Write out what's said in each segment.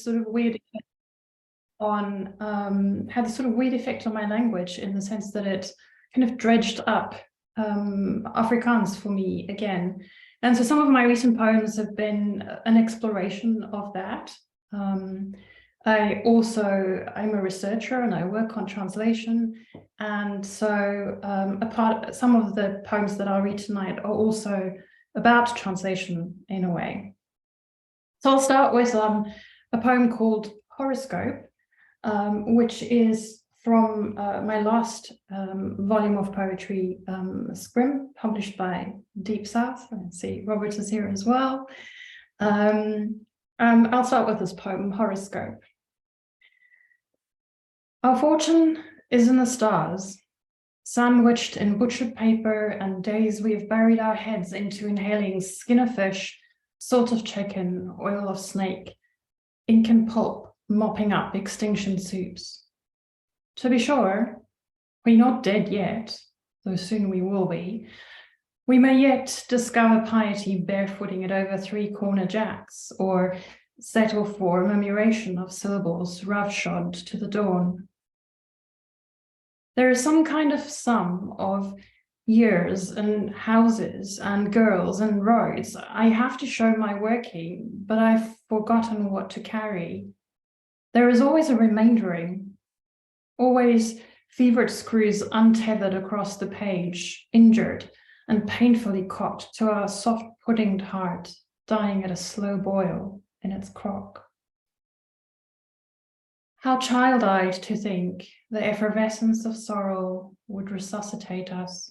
this sort of weird effect on my language, in the sense that it kind of dredged up Afrikaans for me again. And so some of my recent poems have been an exploration of that. I'm a researcher and I work on translation. And so some of the poems that I'll read tonight are also about translation in a way. So I'll start with a poem called Horoscope, which is from my last volume of poetry, Scrim, published by Deep South. I see Robert is here as well. I'll start with this poem, Horoscope. Our fortune is in the stars, sandwiched in butchered paper, and days we have buried our heads into inhaling skin of fish, salt of chicken, oil of snake, ink and pulp, mopping up extinction soups. To be sure, we're not dead yet, though soon we will be. We may yet discover piety barefooting it over three-corner jacks, or settle for murmuration of syllables roughshod to the dawn. There is some kind of sum of years and houses and girls and roads. I have to show my working, but I've forgotten what to carry. There is always a remaindering, always fevered screws untethered across the page, injured and painfully caught to our soft puddinged heart, dying at a slow boil in its crock. How child-eyed to think the effervescence of sorrow would resuscitate us.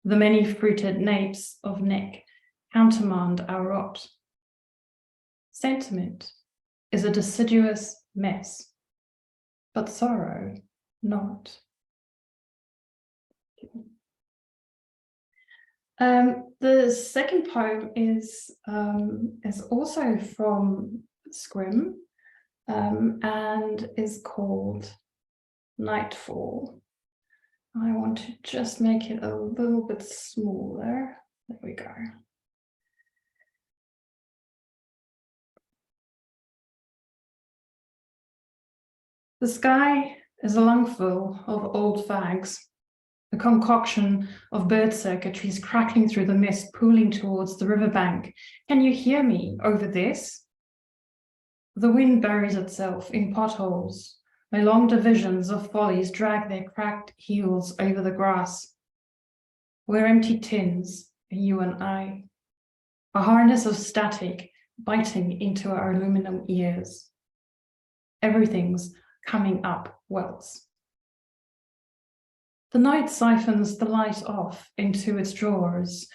The many-fruited napes of neck countermand our rot. Sentiment is a deciduous mess, but sorrow not. The second poem is also from Scrim, and is called Nightfall. I want to just make it a little bit smaller. There we go. The sky is a lungful of old fags, a concoction of bird circuitries crackling through the mist, pooling towards the riverbank. Can you hear me over this? The wind buries itself in potholes. My long divisions of follies drag their cracked heels over the grass. We're empty tins, you and I, a harness of static biting into our aluminum ears. Everything's coming up welts. The night siphons the light off into its drawers,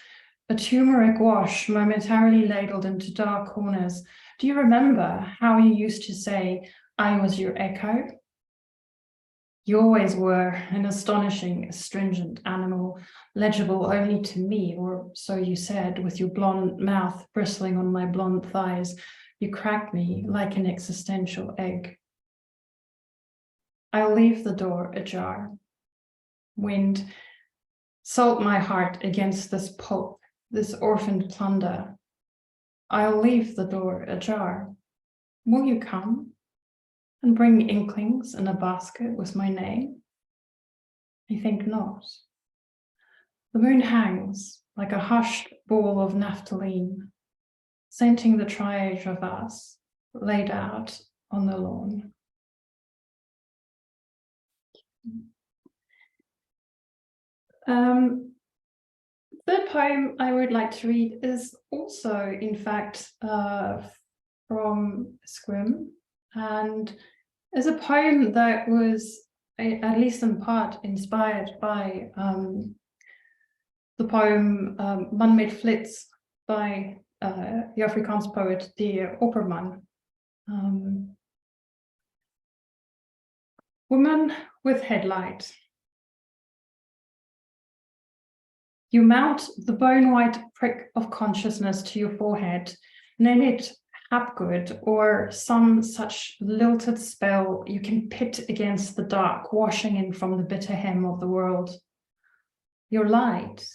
a turmeric wash momentarily ladled into dark corners. Do you remember how you used to say, I was your echo? You always were an astonishing, astringent animal, legible only to me, or so you said, with your blonde mouth bristling on my blonde thighs. You cracked me like an existential egg. I'll leave the door ajar. Wind, salt my heart against this pulp, this orphaned plunder. I'll leave the door ajar. Will you come and bring inklings in a basket with my name? I think not. The moon hangs like a hushed ball of naphthalene, scenting the triage of us laid out on the lawn. Third poem I would like to read is also, in fact, from Scrim, and is a poem that was, at least in part, inspired by the poem Man met Flits by the Afrikaans poet De Opperman. Woman with headlight. You mount the bone-white prick of consciousness to your forehead, name it Hapgood or some such lilted spell you can pit against the dark washing in from the bitter hem of the world. Your light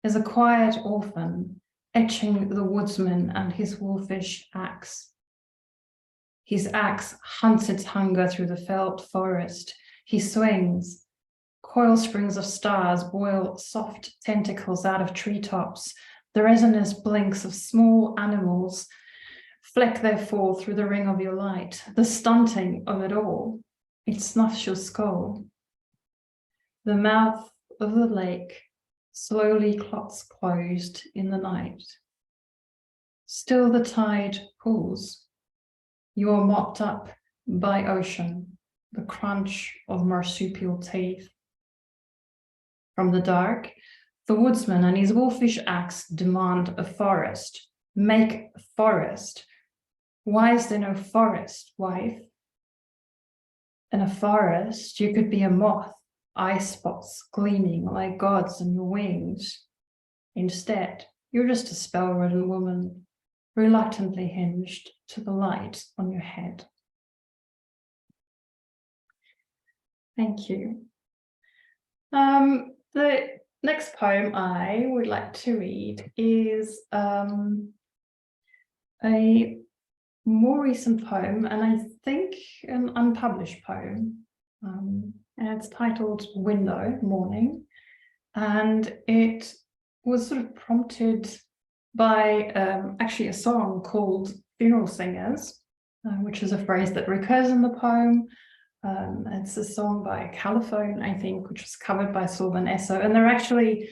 is a quiet orphan, etching the woodsman and his wolfish axe. His axe hunts its hunger through the felled forest. He swings. Coil springs of stars boil soft tentacles out of treetops. The resinous blinks of small animals fleck their fall through the ring of your light. The stunting of it all, it snuffs your skull. The mouth of the lake slowly clots closed in the night. Still the tide pulls. You are mopped up by ocean, the crunch of marsupial teeth. From the dark, the woodsman and his wolfish axe demand a forest. Make a forest. Why is there no forest, wife? In a forest, you could be a moth, eye spots gleaming like gods on your wings. Instead, you're just a spell-ridden woman, reluctantly hinged to the light on your head. Thank you. The next poem I would like to read is a more recent poem, and I think an unpublished poem. And it's titled Window, Morning. And it was sort of prompted by actually a song called Funeral Singers, which is a phrase that recurs in the poem. It's a song by Calophone, I think, which was covered by Sorban Esso. And there are actually,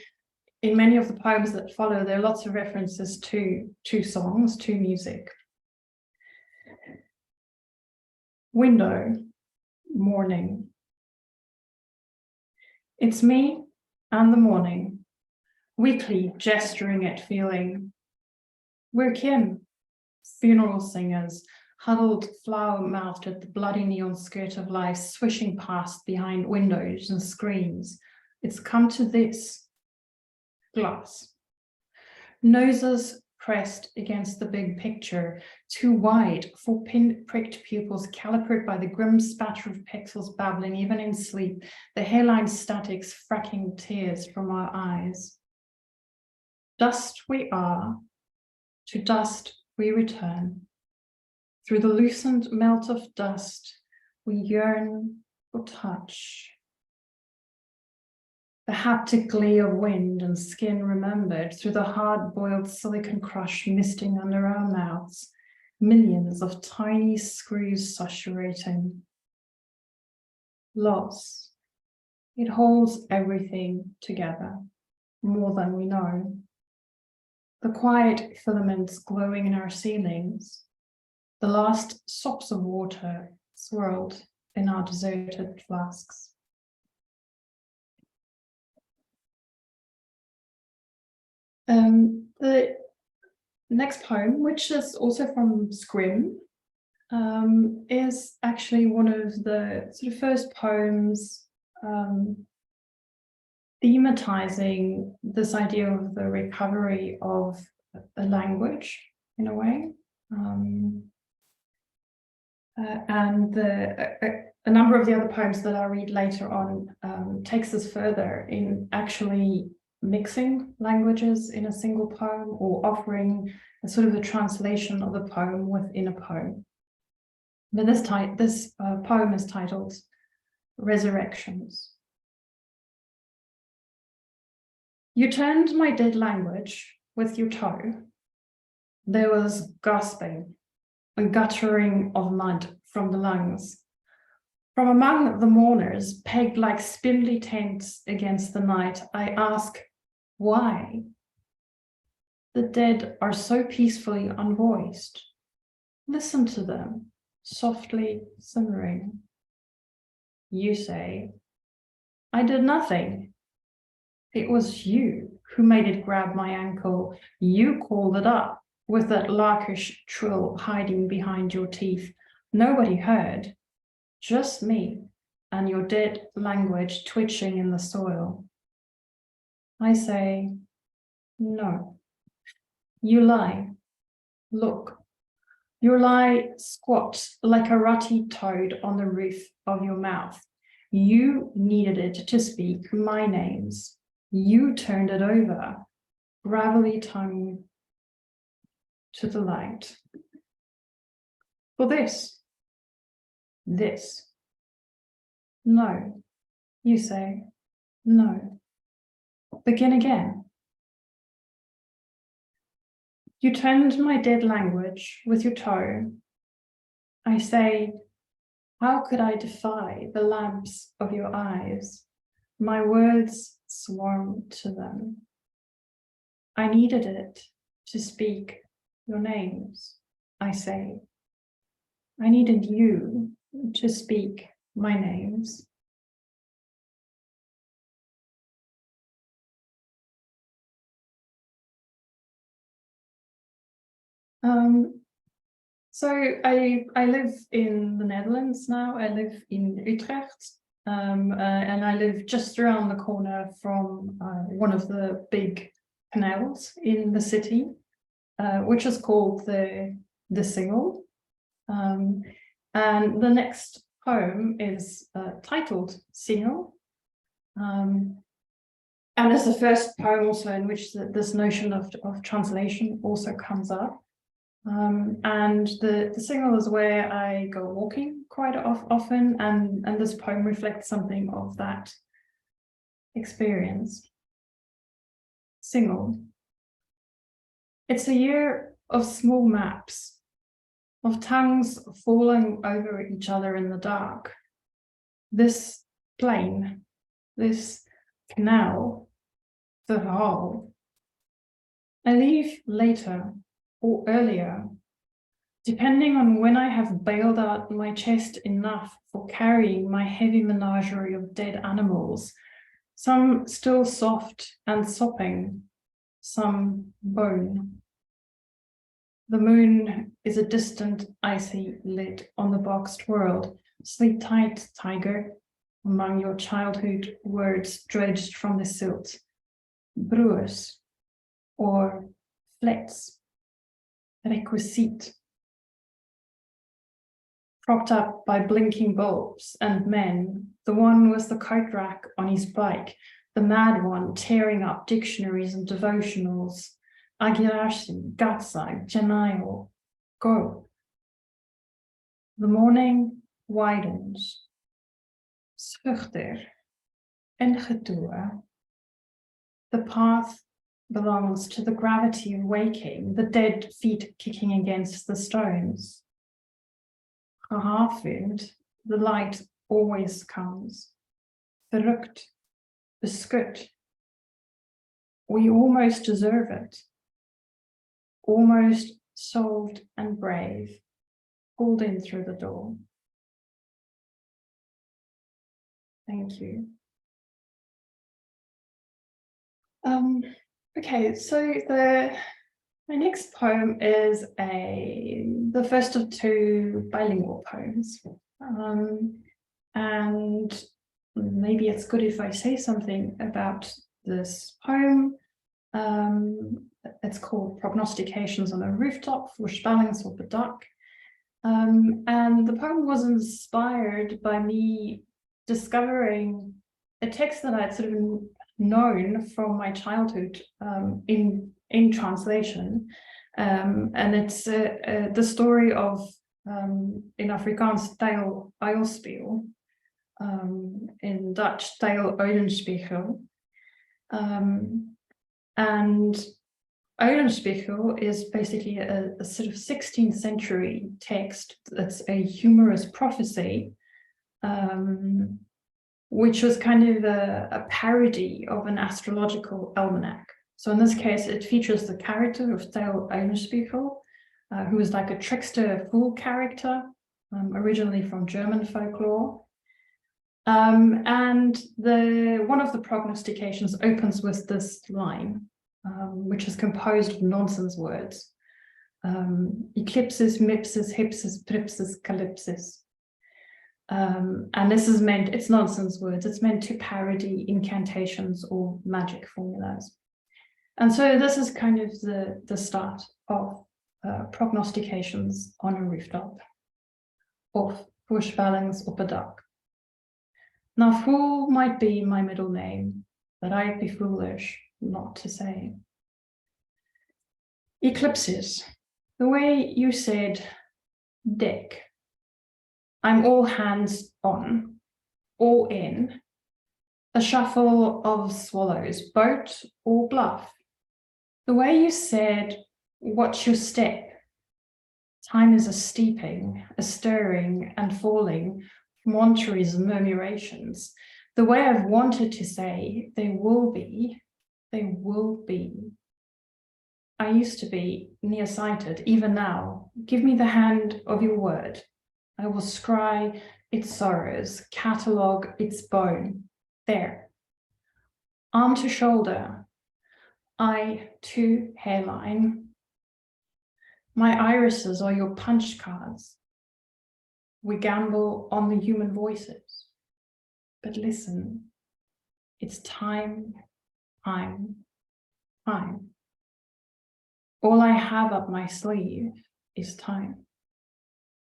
in many of the poems that follow, there are lots of references to songs, to music. Window, morning. It's me and the morning, weakly gesturing at feeling. We're kin, funeral singers, huddled flower-mouthed at the bloody neon skirt of life, swishing past behind windows and screens. It's come to this. Glass. Noses pressed against the big picture, too wide for pin-pricked pupils calipered by the grim spatter of pixels babbling even in sleep, the hairline statics fracking tears from our eyes. Dust we are, to dust we return. Through the loosened melt of dust, we yearn for touch. The haptic glee of wind and skin remembered through the hard-boiled silicon crush misting under our mouths, millions of tiny screws susurrating. Loss. It holds everything together, more than we know. The quiet filaments glowing in our ceilings, the last sops of water swirled in our deserted flasks. The next poem, which is also from Scrim, is actually one of the sort of first poems thematizing this idea of the recovery of a language in a way. And a number of the other poems that I'll read later on takes us further in actually mixing languages in a single poem or offering a sort of a translation of a poem within a poem. But this poem is titled Resurrections. You turned my dead language with your toe. There was gasping, a guttering of mud from the lungs. From among the mourners, pegged like spindly tents against the night, I ask, why? The dead are so peacefully unvoiced. Listen to them, softly simmering. You say, I did nothing. It was you who made it grab my ankle. You called it up with that larkish trill hiding behind your teeth. Nobody heard, just me and your dead language twitching in the soil. I say, no. You lie. Look. Your lie squats like a rutty toad on the roof of your mouth. You needed it to speak my names. You turned it over, gravelly tongue to the light. For this, This. No. You say, no. Begin again. You tend my dead language with your toe. I say, how could I defy the lamps of your eyes? My words swarm to them. I needed it to speak your names, I say. I needed you to speak my names. So I live in the Netherlands now. I live in Utrecht, and I live just around the corner from one of the big canals in the city, which is called the Singel. And the next poem is titled Singel. And it's the first poem also in which this notion of translation also comes up. And the Singel is where I go walking quite often, and this poem reflects something of that experience. Singel. It's a year of small maps, of tongues falling over each other in the dark. This plain, this canal, the hall. I leave later or earlier, depending on when I have bailed out my chest enough for carrying my heavy menagerie of dead animals, some still soft and sopping, some bone. The moon is a distant, icy lid on the boxed world. Sleep tight, tiger, among your childhood words dredged from the silt. Broers, or flats. Requisite, propped up by blinking bulbs and men. The one with the coat rack on his bike, the mad one tearing up dictionaries and devotionals. Agirashin, Gatsai, Janayo, go. The morning widens. Schuchter en getoer. The path belongs to the gravity of waking, the dead feet kicking against the stones. Gehavend, the light always comes. Verrukt, beskut. We almost deserve it. Almost solved and brave, pulled in through the door. Thank you. Okay, so my next poem is the first of two bilingual poems. And maybe it's good if I say something about this poem. It's called Prognostications on a Rooftop, Voorspellings op het dak. And the poem was inspired by me discovering a text that I'd sort of known from my childhood in translation, and it's the story of in Afrikaans Tijl Uilspeel, in Dutch Tijl Eulenspiegel, and Eulenspiegel is basically a sort of 16th century text that's a humorous prophecy, which was kind of a parody of an astrological almanac. So in this case, it features the character of Tijl Eulenspiegel, who is like a trickster fool character, originally from German folklore. And one of the prognostications opens with this line, which is composed of nonsense words. Eclipses, mipses, hipses, tripses, calypses. And this is meant, it's nonsense words, it's meant to parody incantations or magic formulas. And so this is kind of the start of prognostications on a rooftop, of voorspellings op het dak. Now, fool might be my middle name, but I'd be foolish not to say. Eclipses, the way you said dick, I'm all hands on, all in, a shuffle of swallows, boat or bluff. The way you said, watch your step. Time is a steeping, a stirring and falling from Monterey's murmurations. The way I've wanted to say, they will be. I used to be nearsighted, even now. Give me the hand of your word. I will scry its sorrows, catalogue its bone. There. Arm to shoulder, eye to hairline. My irises are your punch cards. We gamble on the human voices. But listen, it's time. All I have up my sleeve is time.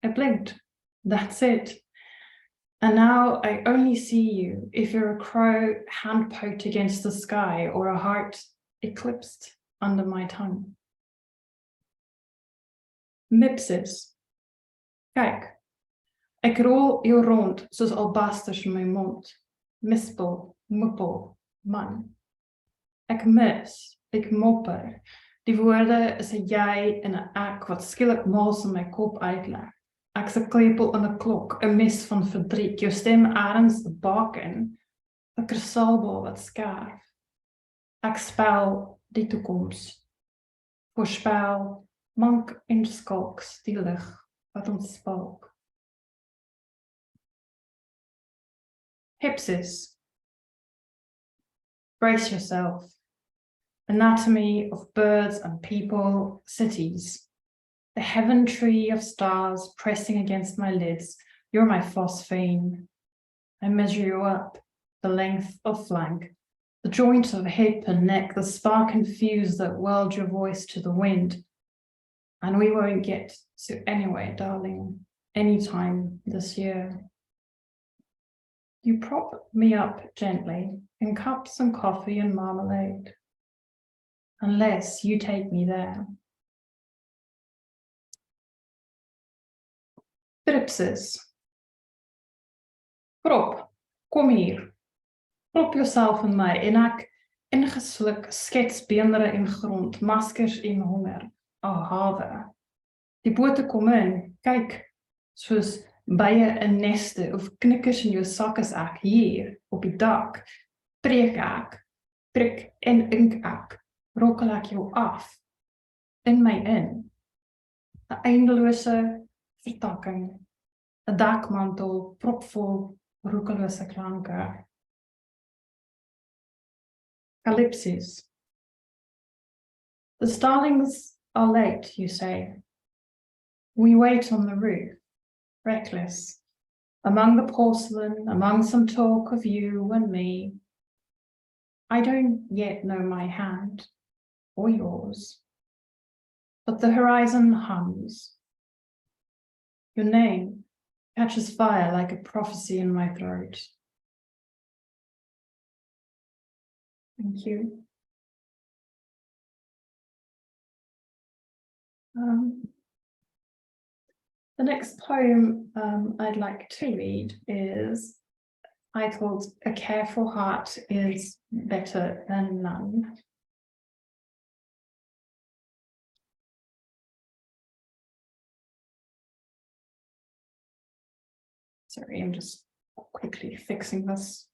I blinked, that's it. And now I only see you if you're a crow hand-poked against the sky or a heart eclipsed under my tongue. Mipsis. Kijk, ek rol jou rond soos albasters in my mond. Mispel, moepel, man. Ek mis, ek mopper. Die woorde is 'n jy en 'n ek wat skielik mals in my kop uitleg. Ek's 'n klepel in 'n klok, 'n mes van verdriet. Jou stem erns 'n baken, 'n kristalbal wat skerf. Ek spel die toekoms. Voorspel mank en skalks die lig wat ons spalk. Hypsis. Brace yourself. Anatomy of birds and people, cities. The heaven tree of stars pressing against my lids. You're my phosphine. I measure you up, the length of flank, the joint of hip and neck, the spark and fuse that weld your voice to the wind. And we won't get to anyway, darling, anytime this year. You prop me up gently in cups and coffee and marmalade, unless you take me there. Tripsis. Prop, kom hier. Prop jouself in my en ek ingesluk skets beendere en grond, maskers en honger. Hawe. Die bote kom in, kyk, soos bye in neste of knikkers in jou sak is ek hier op die dak. Preek ek, prik en ink ek, rokkel ek jou af, in my in. 'n eindelose vertakking, 'n dakmantel propvol roekelose klanke. Calypsis. The starlings are late, you say. We wait on the roof, reckless, among the porcelain, among some talk of you and me. I don't yet know my hand, or yours, but the horizon hums. Your name catches fire like a prophecy in my throat. Thank you. The next poem I'd like to read is titled A Careful Heart is Better Than None. Sorry, I'm just quickly fixing this.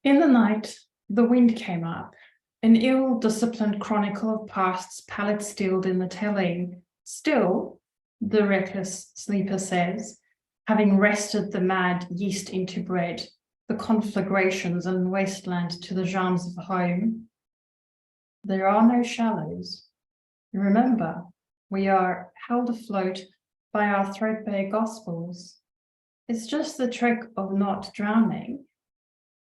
In the night, the wind came up, an ill-disciplined chronicle of pasts pallet-steeled in the telling. Still, the reckless sleeper says, having wrested the mad yeast into bread, the conflagrations and wasteland to the jams of home. There are no shallows. Remember, we are held afloat by our threadbare gospels. It's just the trick of not drowning.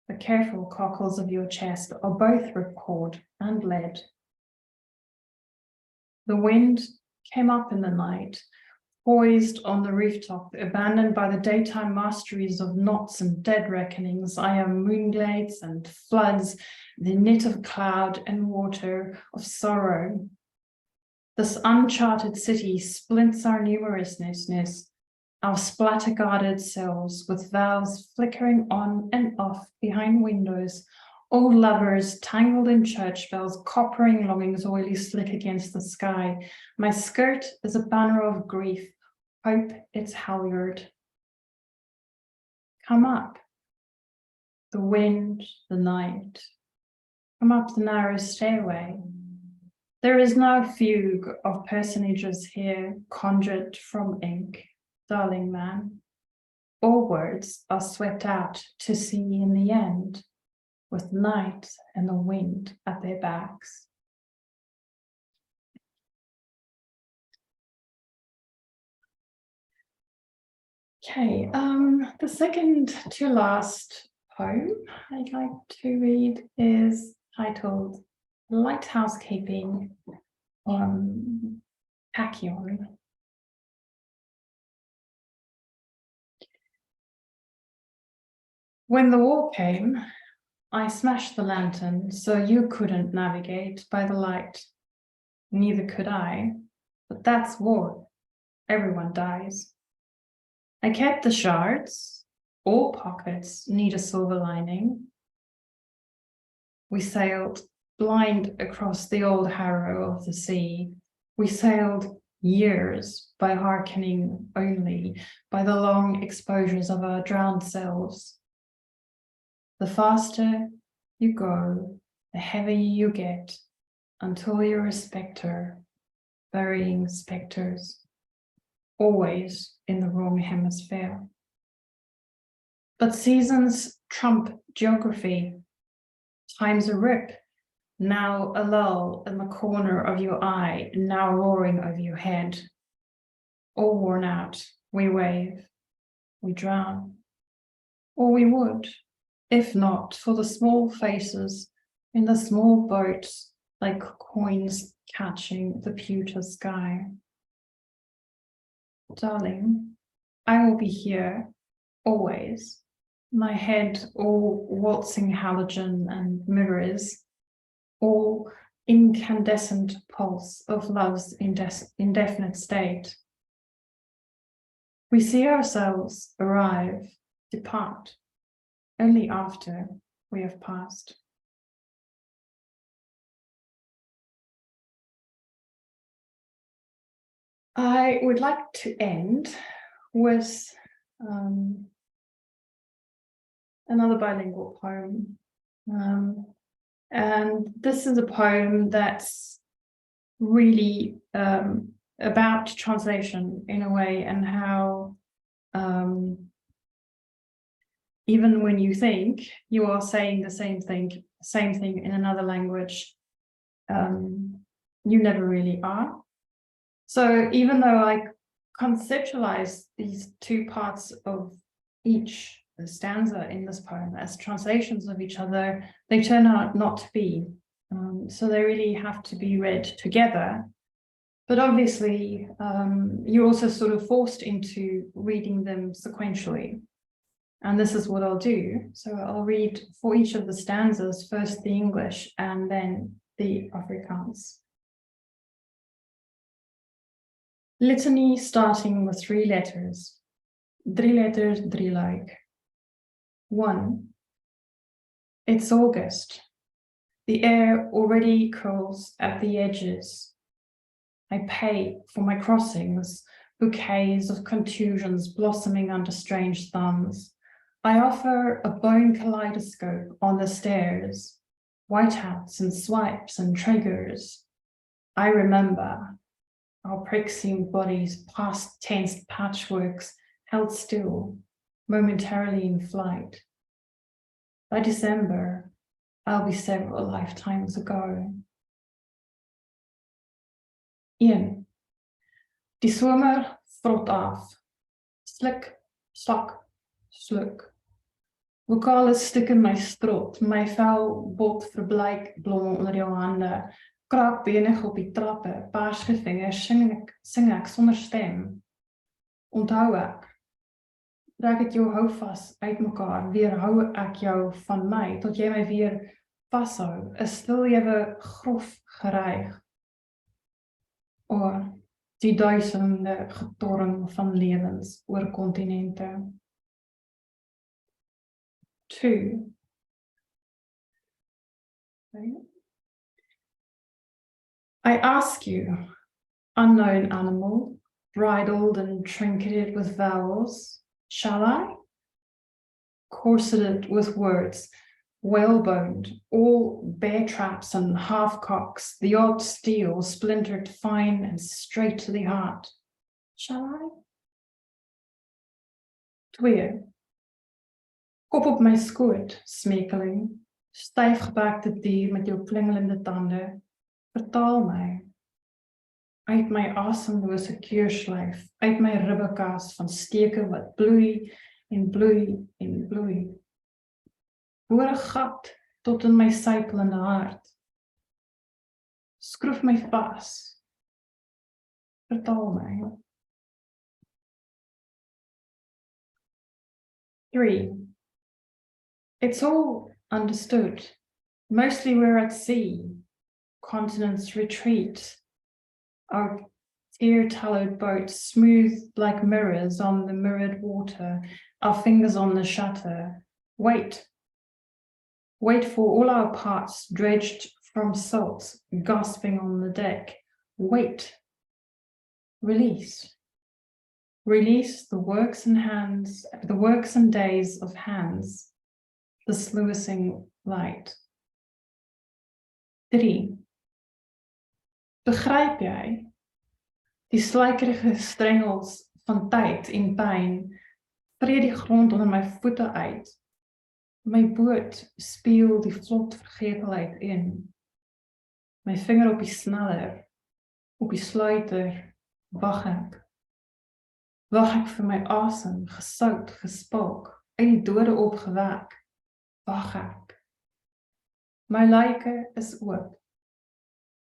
The careful cockles of your chest are both ripcord and lead. The wind came up in the night, poised on the rooftop, abandoned by the daytime masteries of knots and dead reckonings. I am moonglades and floods, the knit of cloud and water, of sorrow. This uncharted city splints our numerousness, our splatter-guarded cells with valves flickering on and off behind windows, old lovers tangled in church bells, coppering longings oily slick against the sky. My skirt is a banner of grief, hope it's halyard. Come up, the wind, the night. Come up the narrow stairway. There is no fugue of personages here conjured from ink, darling man. All words are swept out to sea in the end, with night and the wind at their backs. Okay, the second to last poem I'd like to read is titled Lighthouse Keeping on Tachyon. When the war came, I smashed the lantern so you couldn't navigate by the light. Neither could I, but that's war. Everyone dies. I kept the shards. All pockets need a silver lining. We sailed blind across the old harrow of the sea. We sailed years by hearkening only, by the long exposures of our drowned selves. The faster you go, the heavier you get, until you're a spectre, burying spectres, always in the wrong hemisphere. But seasons trump geography. Time's a rip, now a lull in the corner of your eye, now roaring over your head. All worn out, we wave, we drown. Or we would, if not for the small faces in the small boats like coins catching the pewter sky. Darling, I will be here, always, my head all waltzing halogen and mirrors, all incandescent pulse of love's indefinite state. We see ourselves arrive, depart, only after we have passed. I would like to end with another bilingual poem. And this is a poem that's really about translation in a way, and how even when you think you are saying the same thing in another language, you never really are. So even though I conceptualize these two parts of each stanza in this poem as translations of each other, they turn out not to be. So they really have to be read together. But obviously, you're also sort of forced into reading them sequentially. And this is what I'll do. So I'll read for each of the stanzas, first the English and then the Afrikaans. Litany starting with 3 letters. 3 letters, 3 like. 1. It's August. The air already curls at the edges. I pay for my crossings, bouquets of contusions blossoming under strange thumbs. I offer a bone kaleidoscope on the stairs, whiteouts and swipes and triggers. I remember our prick-seamed bodies past tensed patchworks held still, momentarily in flight. By December, I'll be several lifetimes ago. 1. Die somer vrot af. Slik, slak, sluk. Vokale stik in my strot, my vel bot verbleik blomme onder jou hande. Kraakbenig op die trappe, paarsige vingers, sing ek sonder stem. Onthou ek. Trek het jou hou vas uit mekaar, weerhou ek jou van my, tot jy my weer vashou, 'n stil ewe grof gereig. O, die duisende getorring van lewens oor kontinente. 2. I ask you, unknown animal, bridled and trinketed with vowels, shall I? Corseted with words, whaleboned, all bear traps and half-cocks, the odd steel splintered fine and straight to the heart. Shall I? 2. Kop op my skoot, smekeling, styf gebakte dier met jou klingelende tande, vertaal my. Uit my asemlose keurslyf, uit my ribbekas van steke wat bloei en bloei en bloei. Boor 'n gat tot in my sypelende hart. Skroef my vas. Vertaal my. 3. It's all understood. Mostly we're at sea. Continents retreat. Our tear-tallowed boat smooth like mirrors on the mirrored water, our fingers on the shutter. Wait. Wait for all our parts dredged from salt, gasping on the deck. Wait. Release. Release the works and days of hands, the sluicing light. 3. Begryp jy? Die sluikerige strengels van tyd en pyn tree die grond onder my voete uit. My boot speel die vlot vergetelheid in. My vinger op die sneller, op die sluiter, wag ek. Wag ek vir my asem, gesout, gespalk, uit die dode opgewek. Wag ek. My lyke is oop.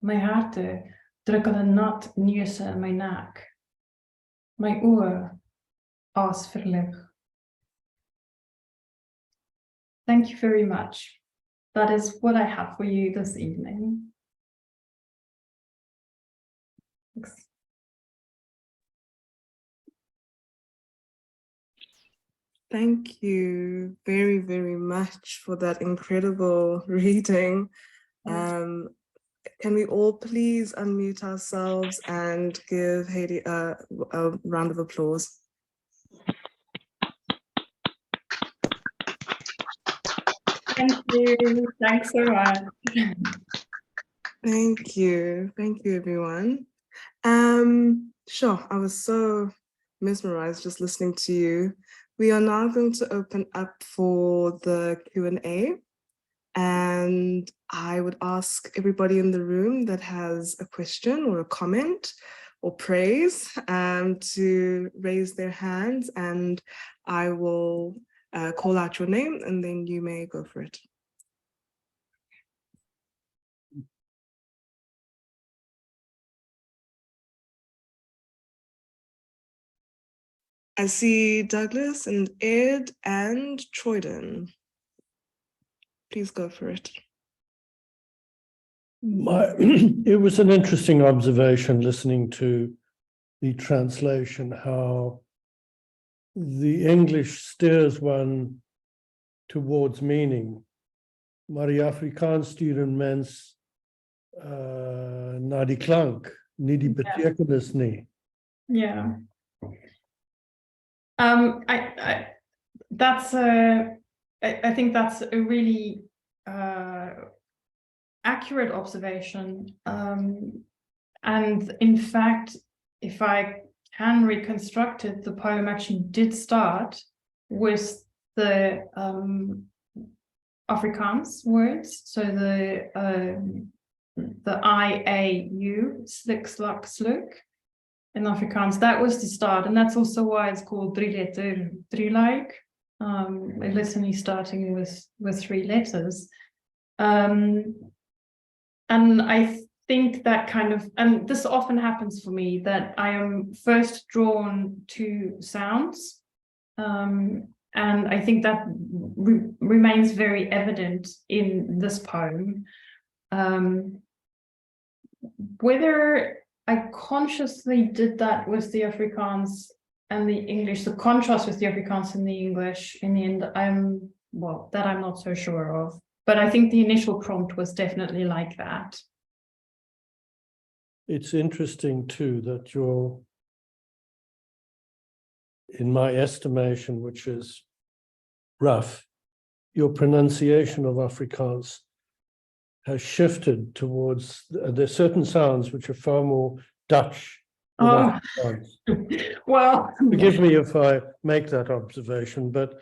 My harte druk hulle nat neuse in my nek. My oë aas verlig. Thank you very much. That is what I have for you this evening. Thanks. Thank you very, very much for that incredible reading. Can we all please unmute ourselves and give Haidee a round of applause? Thank you. Thanks so much. Thank you. Thank you, everyone. Sure, I was so mesmerized just listening to you. We are now going to open up for the Q&A. And I would ask everybody in the room that has a question or a comment or praise to raise their hands, and I will call out your name and then you may go for it. I see Douglas and Ed and Troyden. Please go for it. It was an interesting observation listening to the translation, how the English steers one towards meaning. Maar die Afrikaans stuur een mens na die klank, nie die betekenis nie. Yeah. I think that's a really accurate observation. And in fact, if I can reconstruct it, the poem actually did start with the Afrikaans words. So the I-A-U, slik, slak, sluk, in Afrikaans, that was the start. And that's also why it's called drie-letter, drie-like. Literally starting with 3 letters. And I think that kind of, and this often happens for me, that I am first drawn to sounds. And I think that remains very evident in this poem. Whether I consciously did that with the Afrikaans and the English, the contrast with the Afrikaans and the English. In the end, well, that I'm not so sure of. But I think the initial prompt was definitely like that. It's interesting too that you're, in my estimation, which is rough, your pronunciation of Afrikaans has shifted towards, there's certain sounds which are far more Dutch than Oh, Afrikaans. well, Forgive me if I make that observation, but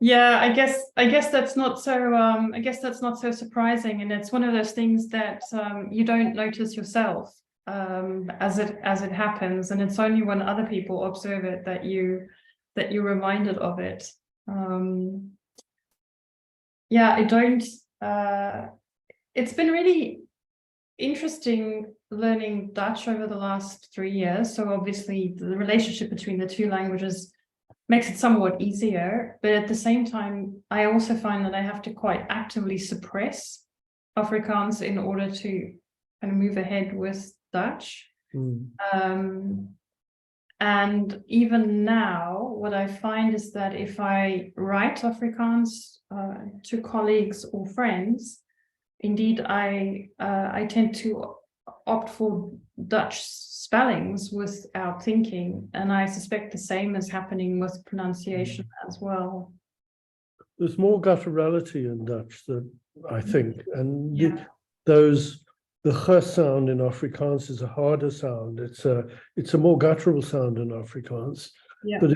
yeah, I guess that's not so surprising, and it's one of those things that you don't notice yourself as it happens, and it's only when other people observe it that you're reminded of it. Yeah, I don't. It's been really interesting learning Dutch over the last 3 years. So obviously the relationship between the two languages makes it somewhat easier, but at the same time, I also find that I have to quite actively suppress Afrikaans in order to kind of move ahead with Dutch. And even now, what I find is that if I write Afrikaans to colleagues or friends, indeed, I tend to opt for Dutch spellings without thinking, and I suspect the same is happening with pronunciation as well. there's more gutturality in Dutch than I think, and Yeah. the h sound in Afrikaans is a harder sound. It's a more guttural sound in Afrikaans. Yeah. But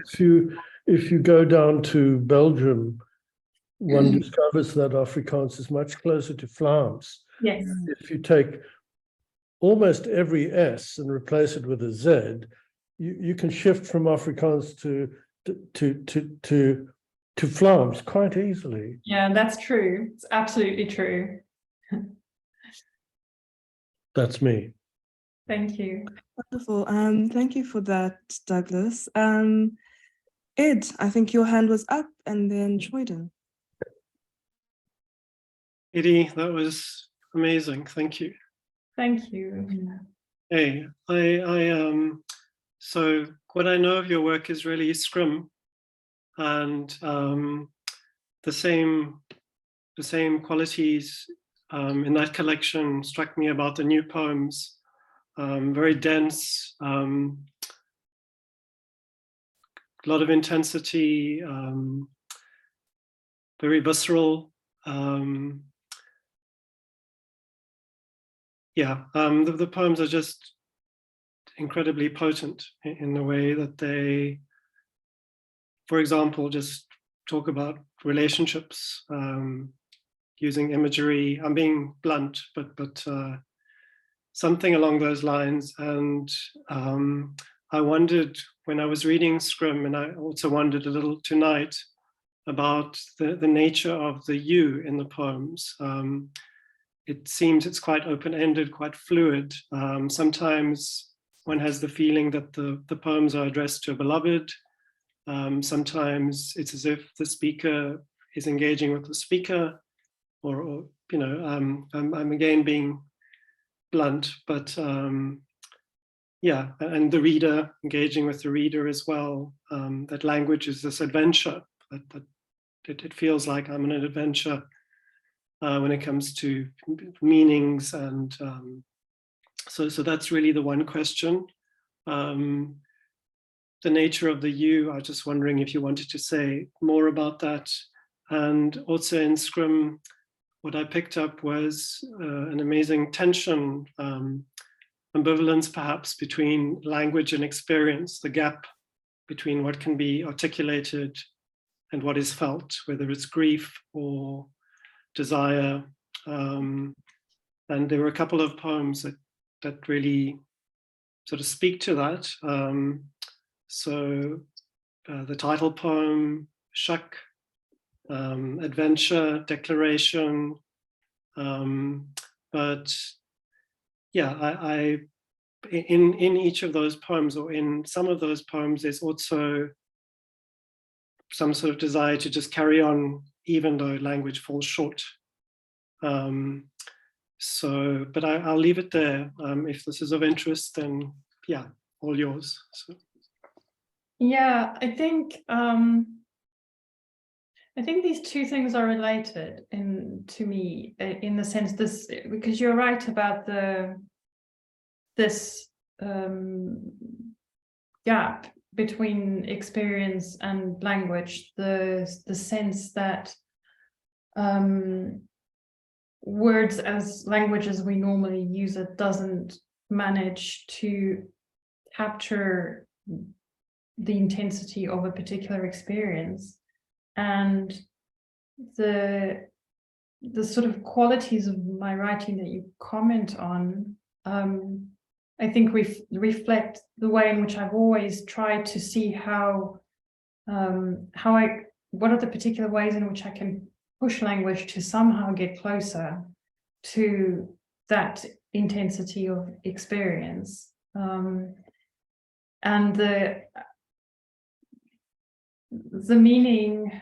if you go down to Belgium, one discovers that Afrikaans is much closer to Vlaams. Yes. If you take almost every S and replace it with a Z, you can shift from Afrikaans to Vlaams quite easily. Yeah, that's true. It's absolutely true. That's me. Thank you. Wonderful. Thank you for that, Douglas. Ed, I think your hand was up, and then Troyden. Haidee, that was amazing. Thank you. Thank you. Hey, so what I know of your work is really Scrum, and the same qualities in that collection struck me about the new poems. Very dense, a lot of intensity, very visceral. The poems are just incredibly potent in the way that they, for example, just talk about relationships, using imagery. I'm being blunt, but something along those lines. And I wondered when I was reading Scrum, and I also wondered a little tonight about the nature of the you in the poems. It seems it's quite open-ended, quite fluid. Sometimes one has the feeling that the poems are addressed to a beloved. Sometimes it's as if the speaker is engaging with the speaker, or you know, I'm again being blunt, but yeah, and the reader engaging with the reader as well. That language is this adventure. That it feels like I'm on an adventure when it comes to meanings, and so that's really the one question. The nature of the you, I was just wondering if you wanted to say more about that. And also in Scrum, what I picked up was an amazing tension, ambivalence perhaps, between language and experience, the gap between what can be articulated and what is felt, whether it's grief or desire. And there were a couple of poems that really sort of speak to that. So the title poem, Shak, Adventure, Declaration. But yeah, I in each of those poems, or in some of those poems, there's also some sort of desire to just carry on, even though language falls short. So, but I'll leave it there. If this is of interest, then yeah, all yours. So. Yeah, I think these two things are related to me in the sense this, because you're right about this gap between experience and language, the sense that words as language as we normally use it doesn't manage to capture the intensity of a particular experience, and the sort of qualities of my writing that you comment on, I think reflect the way in which I've always tried to see what are the particular ways in which I can push language to somehow get closer to that intensity of experience. And the meaning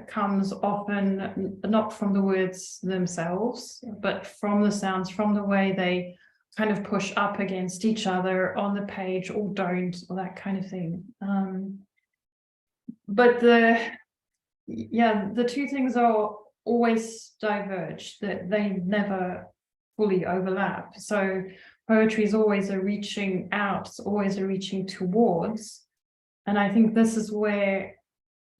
comes often not from the words themselves, but from the sounds, from the way they kind of push up against each other on the page or don't, or that kind of thing. But the two things are always diverge, that they never fully overlap. So poetry is always a reaching out, it's always a reaching towards. And I think this is where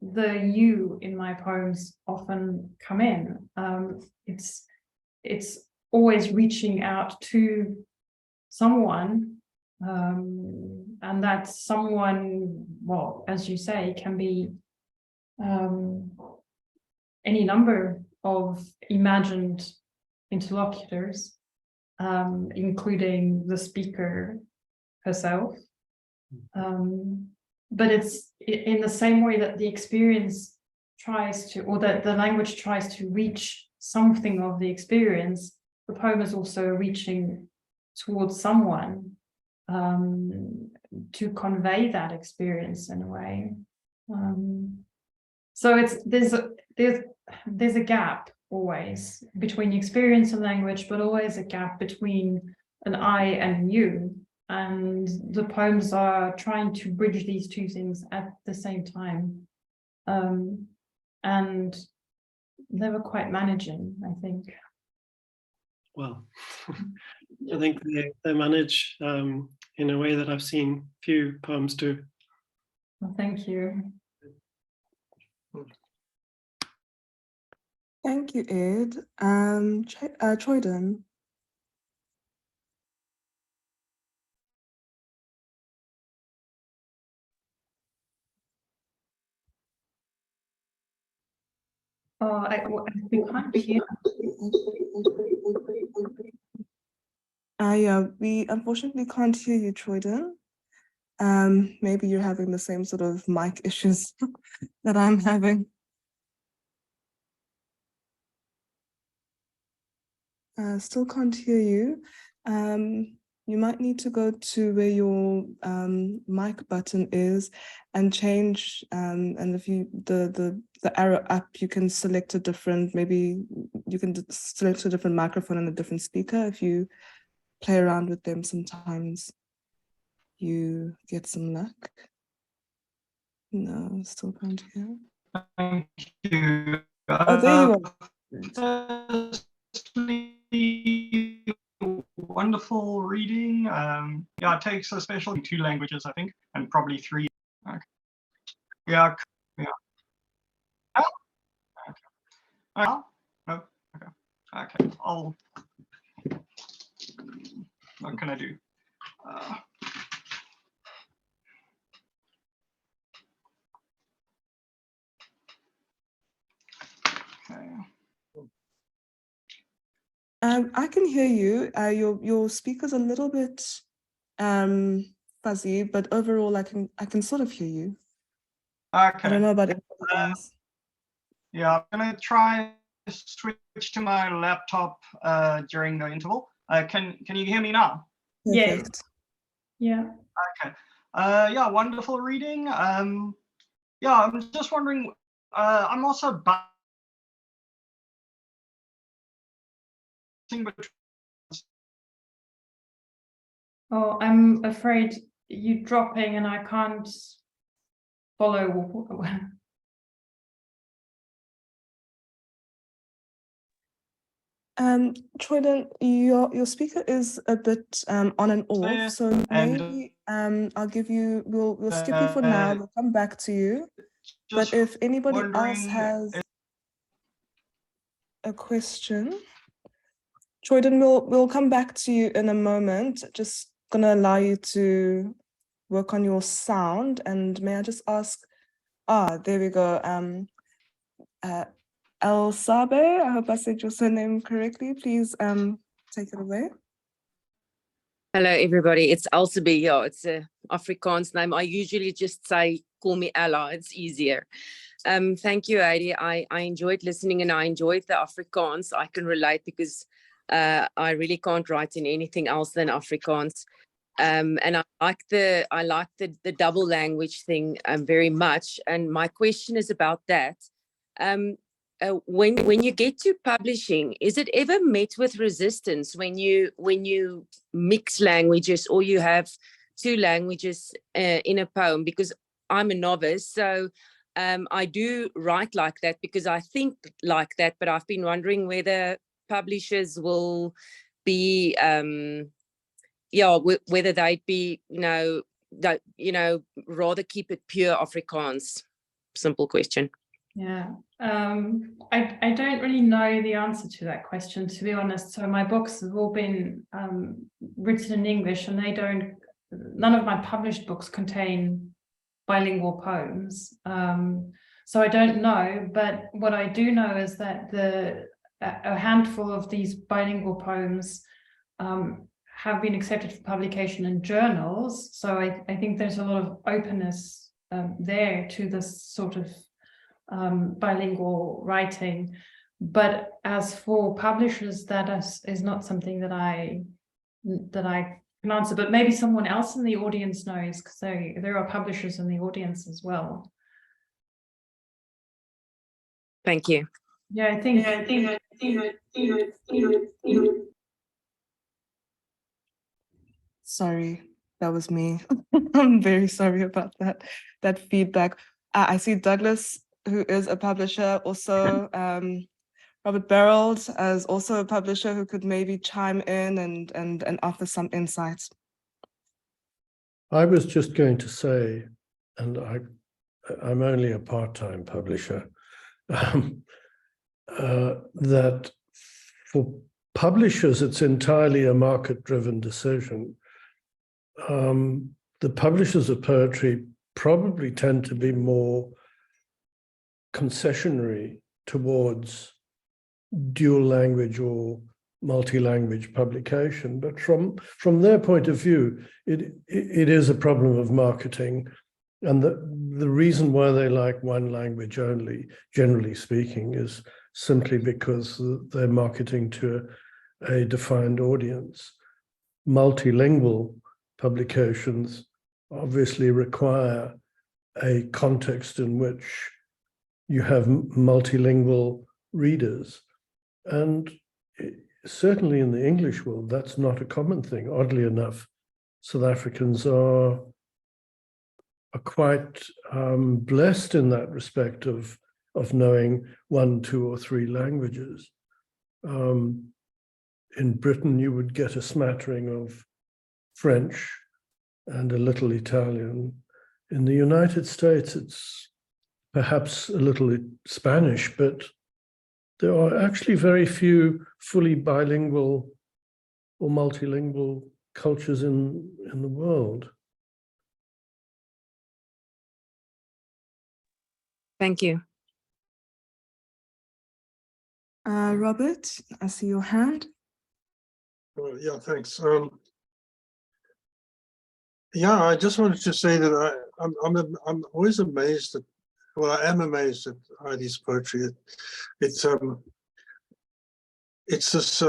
the you in my poems often come in. It's always reaching out to someone, and that someone, well, as you say, can be any number of imagined interlocutors, including the speaker herself. But it's in the same way that the experience tries to, or that the language tries to reach something of the experience, the poem is also reaching towards someone to convey that experience in a way. So there's a gap always between experience and language, but always a gap between an I and you. And the poems are trying to bridge these two things at the same time, and never quite managing, I think. Well, I think they manage in a way that I've seen few poems do. Well, thank you. Thank you, Ed. Troyden. We can't hear. Yeah, we unfortunately can't hear you, Troyden. Maybe you're having the same sort of mic issues that I'm having. Still can't hear you. You might need to go to where your mic button is and change. And if you the arrow up, you can select a different. Maybe you can select a different microphone and a different speaker. If you play around with them, sometimes you get some luck. No, still can't hear. Thank you. Oh, there you are. Wonderful reading. Yeah, it takes a special 2 languages, I think, and probably 3. Okay. Yeah. Oh, okay. Oh, no. Okay. Okay. What can I do? Okay. I can hear you. Your speaker's a little bit fuzzy, but overall I can sort of hear you. Okay. I don't know about everybody else. Yeah, I'm gonna try to switch to my laptop during the interval. Can you hear me now? Perfect. Yeah. Okay. Yeah, wonderful reading. Yeah, I'm just wondering. I'm also between. Oh, I'm afraid you're dropping and I can't follow. Troyden, your speaker is a bit on and off, There, so and, maybe I'll give you. We'll skip you for now. We'll come back to you. But just if anybody else wondering has if- a question, Troyden, we'll come back to you in a moment. Just gonna allow you to work on your sound. And may I just ask? There we go. El Sabe, I hope I said your surname correctly. Please take it away. Hello, everybody. It's Elsabe. Yeah, it's a Afrikaans name. I usually just say, call me Ella. It's easier. Thank you, Haidee. I enjoyed listening and I enjoyed the Afrikaans. I can relate because I really can't write in anything else than Afrikaans. And I like the double language thing very much. And my question is about that. When you get to publishing, is it ever met with resistance when you mix languages or you have two languages in a poem? Because I'm a novice, so I do write like that because I think like that, but I've been wondering whether publishers will be whether they'd be rather keep it pure Afrikaans. Simple question. Yeah, I don't really know the answer to that question, to be honest. So my books have all been written in English, and none of my published books contain bilingual poems. So I don't know, but what I do know is that a handful of these bilingual poems have been accepted for publication in journals. So I think there's a lot of openness there to this sort of bilingual writing. But as for publishers, that is not something that I can answer, but maybe someone else in the audience knows, because there are publishers in the audience as well. Thank you. Yeah, I think Sorry, that was me. I'm very sorry about that feedback. I see Douglas, who is a publisher, also Robert Barreld as also a publisher who could maybe chime in and offer some insights. I was just going to say, and I'm only a part-time publisher, that for publishers, it's entirely a market-driven decision. The publishers of poetry probably tend to be more concessionary towards dual language or multi-language publication, but from their point of view, it is a problem of marketing, and the reason why they like one language only, generally speaking, is simply because they're marketing to a defined audience. Multilingual publications obviously require a context in which you have multilingual readers, and certainly in the English world, that's not a common thing. Oddly enough, South Africans are quite blessed in that respect of knowing 1, 2, or 3 languages. In Britain, you would get a smattering of French and a little Italian. In the United States, it's perhaps a little Spanish, but there are actually very few fully bilingual or multilingual cultures in the world. Thank you. Robert, I see your hand. Yeah, thanks. Yeah, I just wanted to say that I'm always amazed at, well, I am amazed at Haidee's poetry. It's this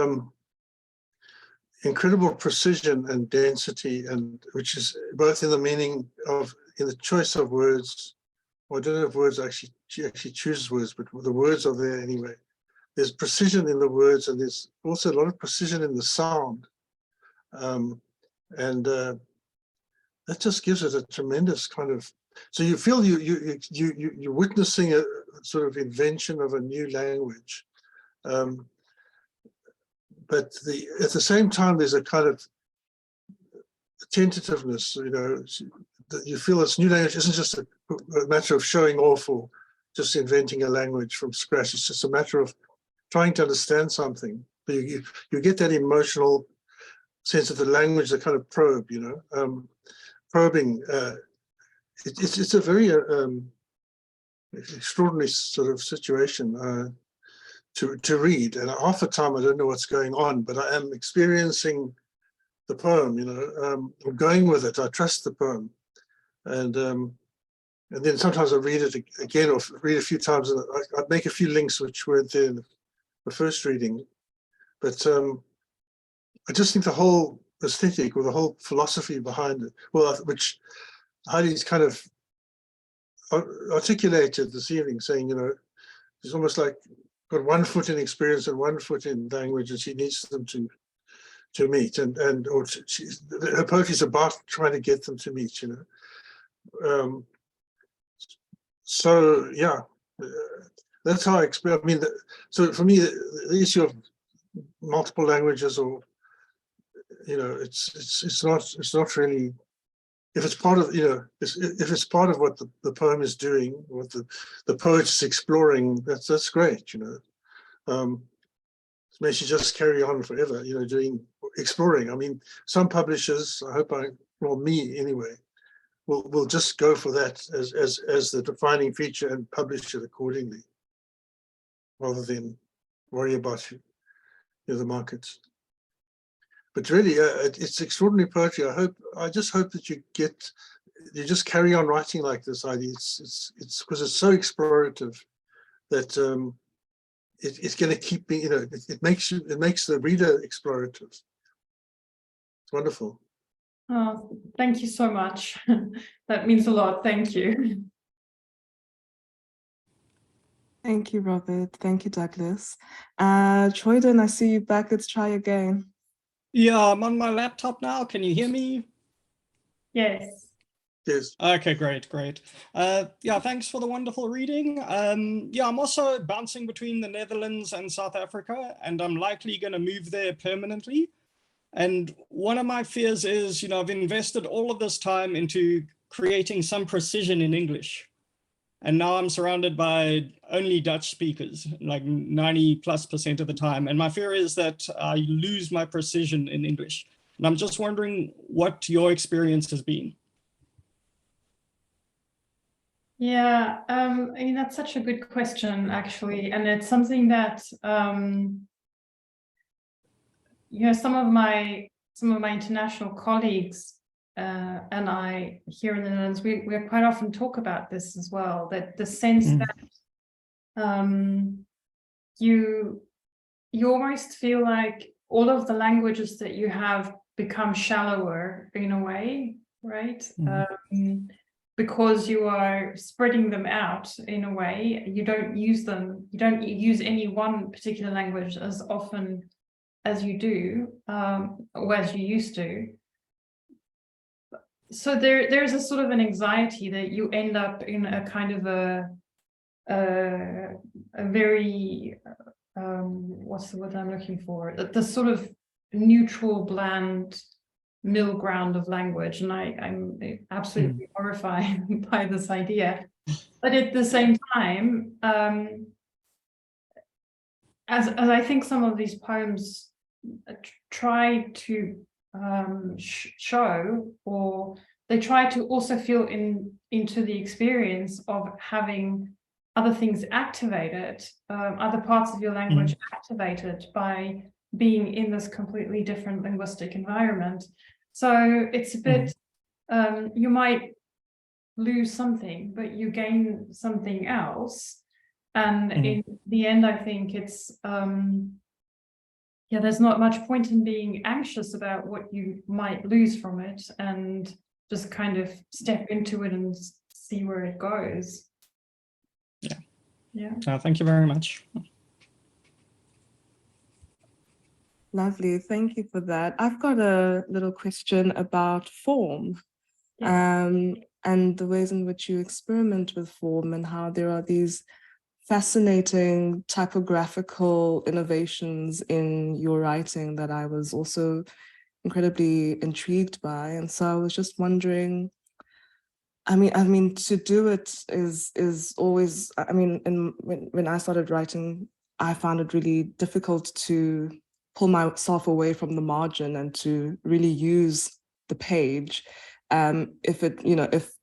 incredible precision and density, and which is both in the meaning of, in the choice of words. Or I don't know if words she actually chooses words, but the words are there anyway. there's precision in the words, and there's also a lot of precision in the sound. That just gives it a tremendous kind of, so you feel you're witnessing a sort of invention of a new language. But at the same time, there's a kind of tentativeness, you know, that you feel this new language isn't just a matter of showing off or just inventing a language from scratch. It's just a matter of trying to understand something. But you get that emotional sense of the language, the kind of probe, you know, probing. It's a very extraordinary sort of situation to read. And half the time I don't know what's going on, but I am experiencing the poem, you know, I'm going with it. I trust the poem. And then sometimes I read it again or read a few times, and I make a few links which weren't there in the first reading. But I just think the whole aesthetic or the whole philosophy behind it, well, which Heidee's kind of articulated this evening, saying, you know, it's almost like got 1 foot in experience and 1 foot in language, and she needs them to meet, and her poetry is about trying to get them to meet, you know. So yeah, that's how I experience. I mean, so for me, the issue of multiple languages, or you know, it's not really, if it's part of, you know, if it's part of what the poem is doing, what the poet is exploring, that's great, you know. May she just carry on forever, you know, exploring. I mean, some publishers, well, me anyway, will just go for that as the defining feature and publish it accordingly, rather than worry about, you know, the markets. But really, it's extraordinary poetry. I just hope that you just carry on writing like this, Heidee. It's because it's so explorative that it's going to keep being, you know, it makes the reader explorative. It's wonderful. Oh, thank you so much. That means a lot. Thank you. Thank you, Robert. Thank you, Douglas. Troyden, I see you back. Let's try again. Yeah, I'm on my laptop now. Can you hear me? Yes. Yes. Okay, great. Yeah, thanks for the wonderful reading. Yeah, I'm also bouncing between the Netherlands and South Africa, and I'm likely going to move there permanently. And one of my fears is, you know, I've invested all of this time into creating some precision in English. And now I'm surrounded by only Dutch speakers, like 90+% of the time. And my fear is that I lose my precision in English. And I'm just wondering what your experience has been. Yeah, I mean, that's such a good question, actually. And it's something that, you know, some of my international colleagues and I here in the Netherlands, we quite often talk about this as well, that the sense that you almost feel like all of the languages that you have become shallower in a way, right? Because you are spreading them out in a way. You don't use any one particular language as often as you do, or as you used to. So there's a sort of an anxiety that you end up in a kind of a very, what's the word I'm looking for? The sort of neutral, bland middle ground of language. And I'm absolutely horrified by this idea. But at the same time, as I think some of these poems try to show, or they try to also feel into the experience of having other things activated, other parts of your language activated by being in this completely different linguistic environment. So it's a bit, you might lose something, but you gain something else. And in the end, I think it's, yeah, there's not much point in being anxious about what you might lose from it, and just kind of step into it and see where it goes. Yeah. Thank you very much. Lovely. Thank you for that. I've got a little question about form. And the ways in which you experiment with form and how there are these fascinating typographical innovations in your writing that I was also incredibly intrigued by. And so I was just wondering, I mean, to do it is always, I mean, when I started writing, I found it really difficult to pull myself away from the margin and to really use the page. If it, you know, if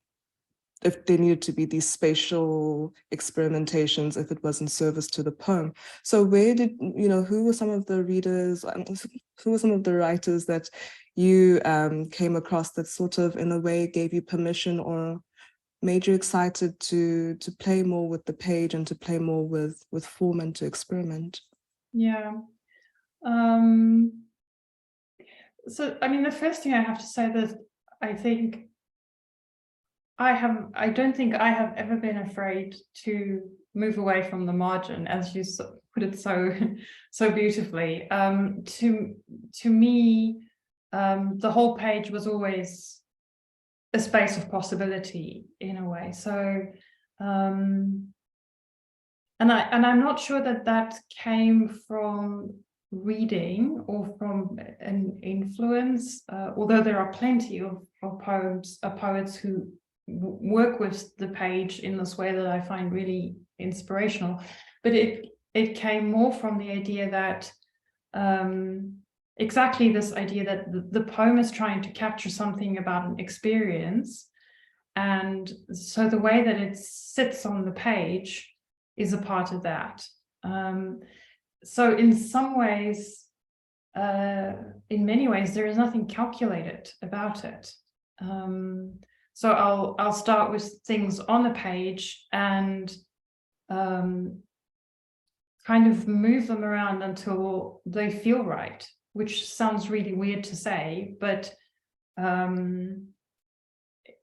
there needed to be these spatial experimentations, if it was in service to the poem. So where did, you know, who were some of the readers, who were some of the writers that you came across that sort of in a way gave you permission or made you excited to play more with the page and to play more with form and to experiment? Yeah. So, I mean, the first thing I have to say that I think I don't think I have ever been afraid to move away from the margin, as you put it so beautifully. To me, the whole page was always a space of possibility in a way. So, and I'm not sure that came from reading or from an influence, although there are plenty of poets who work with the page in this way that I find really inspirational. But it came more from the idea that exactly this idea that the poem is trying to capture something about an experience, and so the way that it sits on the page is a part of that. So in some ways, in many ways, there is nothing calculated about it. So I'll start with things on the page and kind of move them around until they feel right, which sounds really weird to say, but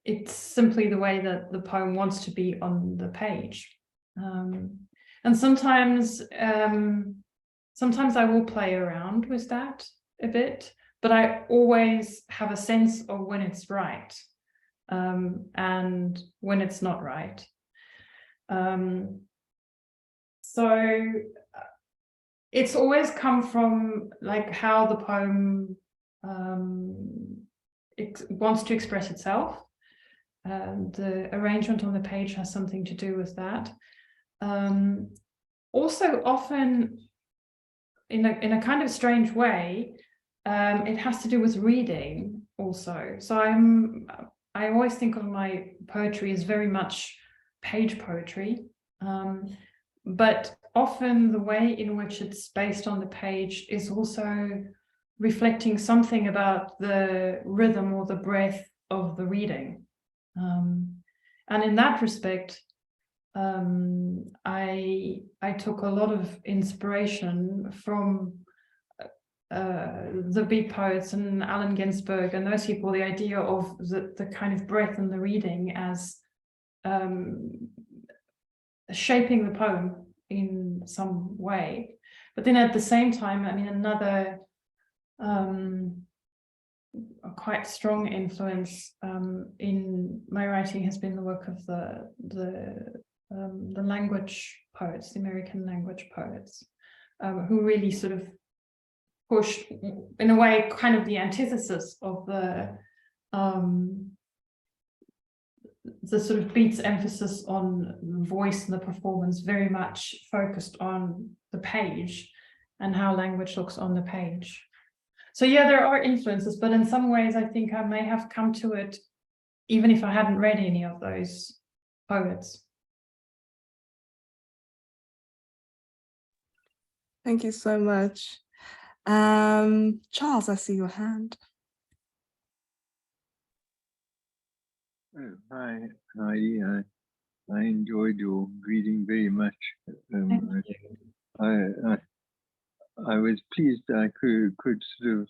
it's simply the way that the poem wants to be on the page. And sometimes I will play around with that a bit, but I always have a sense of when it's right and when it's not right. So it's always come from like how the poem wants to express itself. The arrangement on the page has something to do with that. Also, often in a kind of strange way, it has to do with reading also. So I always think of my poetry as very much page poetry, but often the way in which it's based on the page is also reflecting something about the rhythm or the breath of the reading. And in that respect, I took a lot of inspiration from the big poets and Allen Ginsberg and those people, the idea of the kind of breath in the reading as shaping the poem in some way. But then at the same time, I mean, another a quite strong influence in my writing has been the work of the language poets, the American language poets, who really sort of pushed, in a way, kind of the antithesis of the sort of Beats emphasis on voice and the performance, very much focused on the page and how language looks on the page. So yeah, there are influences, but in some ways I think I may have come to it even if I hadn't read any of those poets. Thank you so much. Charles, I see your hand. Oh, hi, Haidee. I enjoyed your reading very much. Thank you. I was pleased I could sort of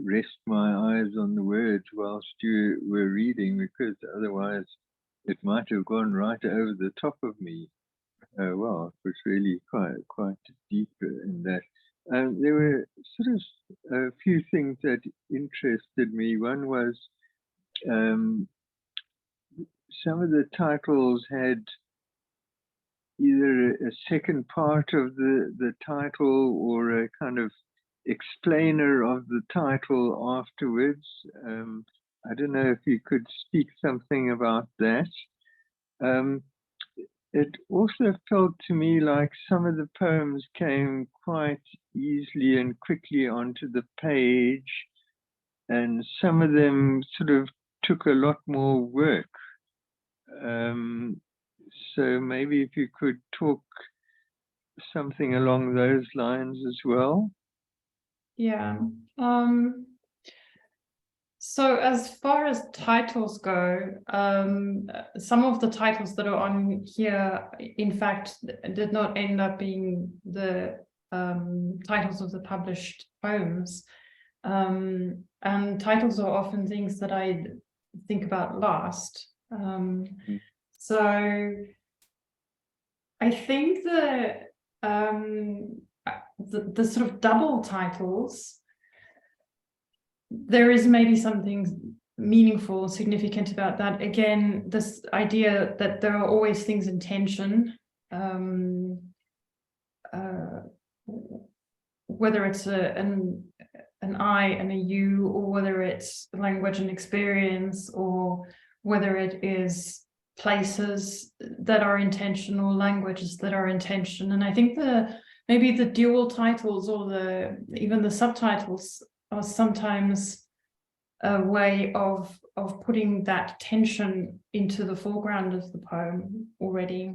rest my eyes on the words whilst you were reading, because otherwise it might have gone right over the top of me. Well, it was really quite deep in that. There were sort of a few things that interested me. One was some of the titles had either a second part of the title or a kind of explainer of the title afterwards. I don't know if you could speak something about that. It also felt to me like some of the poems came quite easily and quickly onto the page, and some of them sort of took a lot more work. So maybe if you could talk something along those lines as well. Yeah. So as far as titles go, some of the titles that are on here, in fact, did not end up being the titles of the published poems. And titles are often things that I think about last. So I think the sort of double titles, there is maybe something meaningful, significant about that. Again, this idea that there are always things in tension, whether it's an I and a you, or whether it's language and experience, or whether it is places that are in tension or languages that are in tension. And I think maybe the dual titles or even the subtitles are sometimes a way of putting that tension into the foreground of the poem already.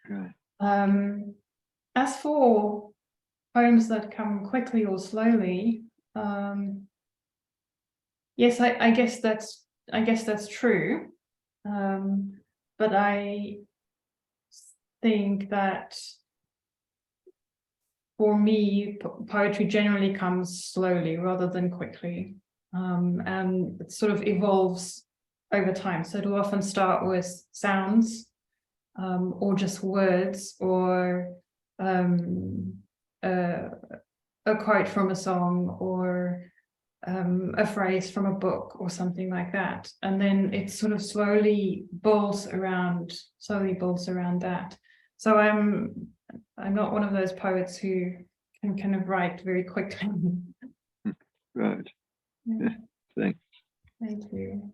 Right. As for poems that come quickly or slowly, yes, I guess that's true. But I think that for me, poetry generally comes slowly rather than quickly, and it sort of evolves over time. So it'll often start with sounds, or just words, or a quote from a song, or a phrase from a book or something like that. And then it sort of slowly builds around that. So I'm not one of those poets who can kind of write very quickly. Right. Yeah. Thanks. Thank you.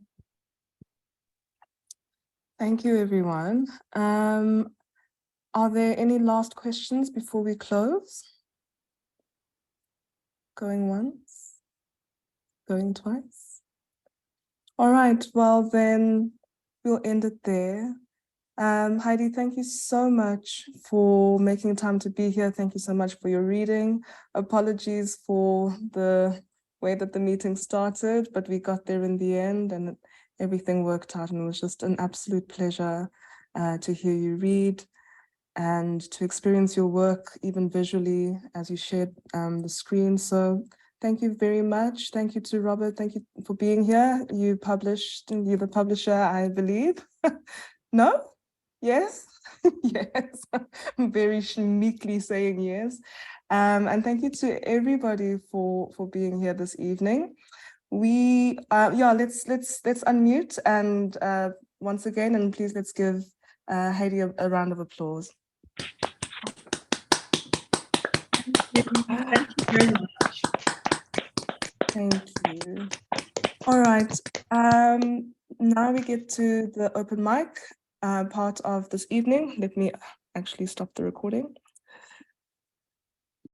Thank you, everyone. Are there any last questions before we close? Going once, going twice. All right, well then we'll end it there. Haidee, thank you so much for making time to be here. Thank you so much for your reading. Apologies for the way that the meeting started, but we got there in the end and everything worked out, and it was just an absolute pleasure to hear you read and to experience your work even visually as you shared the screen. So thank you very much. Thank you to Robert. Thank you for being here. You're the publisher, I believe. No? Yes? Yes. I'm very meekly saying yes. And thank you to everybody for being here this evening. We let's unmute and once again, and please let's give Haidee a round of applause. Thank you very much. Thank you. All right. Now we get to the open mic part of this evening. Let me actually stop the recording.